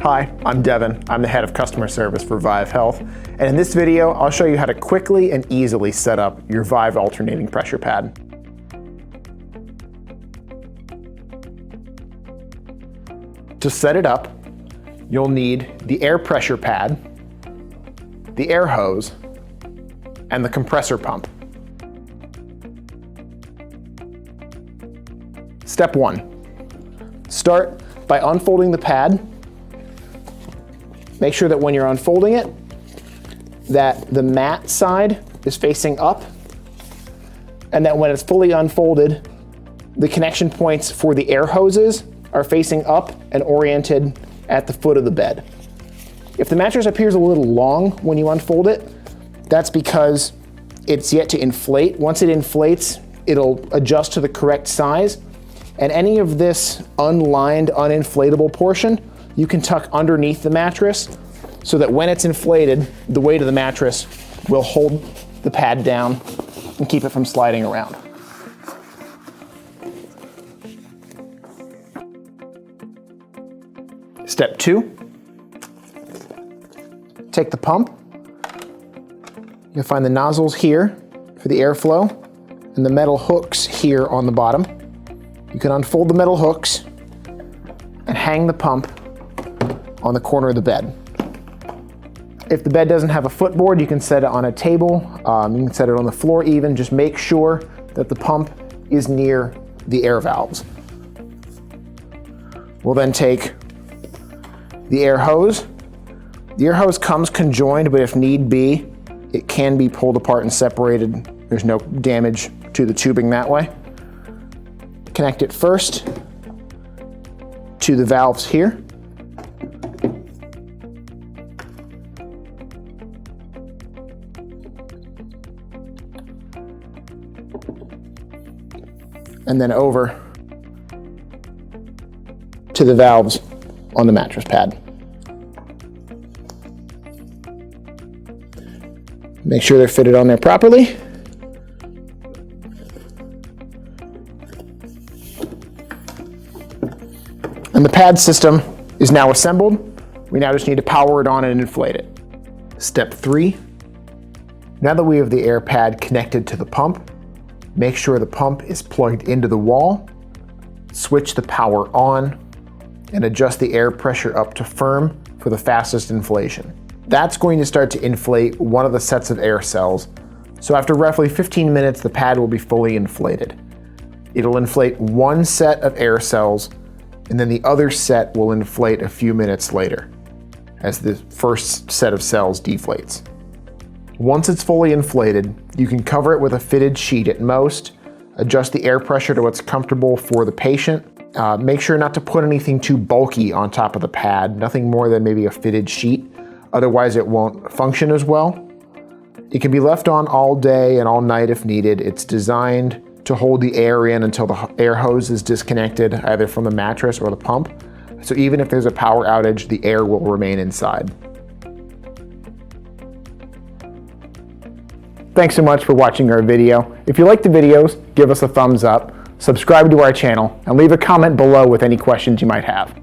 Hi, I'm Devin. I'm the head of customer service for Vive Health, and in this video, I'll show you how to quickly and easily set up your Vive Alternating Pressure Pad. To set it up, you'll need the air pressure pad, the air hose, and the compressor pump. Step 1. Start by unfolding the pad. Make sure that when you're unfolding it, that the mat side is facing up, and that when it's fully unfolded, the connection points for the air hoses are facing up and oriented at the foot of the bed. If the mattress appears a little long when you unfold it, that's because it's yet to inflate. Once it inflates, it'll adjust to the correct size, and any of this unlined, uninflatable portion you can tuck underneath the mattress so that when it's inflated, the weight of the mattress will hold the pad down and keep it from sliding around. Step 2, take the pump. You'll find the nozzles here for the airflow and the metal hooks here on the bottom. You can unfold the metal hooks and hang the pump on the corner of the bed. If the bed doesn't have a footboard, you can set it on a table. You can set it on the floor even. Just make sure that the pump is near the air valves. We'll then take the air hose. The air hose comes conjoined, but if need be, it can be pulled apart and separated. There's no damage to the tubing that way. Connect it first to the valves here. And then over to the valves on the mattress pad. Make sure they're fitted on there properly. And the pad system is now assembled. We now just need to power it on and inflate it. Step 3. Now that we have the air pad connected to the pump, make sure the pump is plugged into the wall, switch the power on, and adjust the air pressure up to firm for the fastest inflation. That's going to start to inflate one of the sets of air cells. So after roughly 15 minutes, the pad will be fully inflated. It'll inflate one set of air cells, and then the other set will inflate a few minutes later as the first set of cells deflates. Once it's fully inflated, you can cover it with a fitted sheet at most, adjust the air pressure to what's comfortable for the patient. Make sure not to put anything too bulky on top of the pad, nothing more than maybe a fitted sheet, otherwise it won't function as well. It can be left on all day and all night if needed. It's designed to hold the air in until the air hose is disconnected, either from the mattress or the pump. So even if there's a power outage, the air will remain inside. Thanks so much for watching our video. If you like the videos, give us a thumbs up, subscribe to our channel, and leave a comment below with any questions you might have.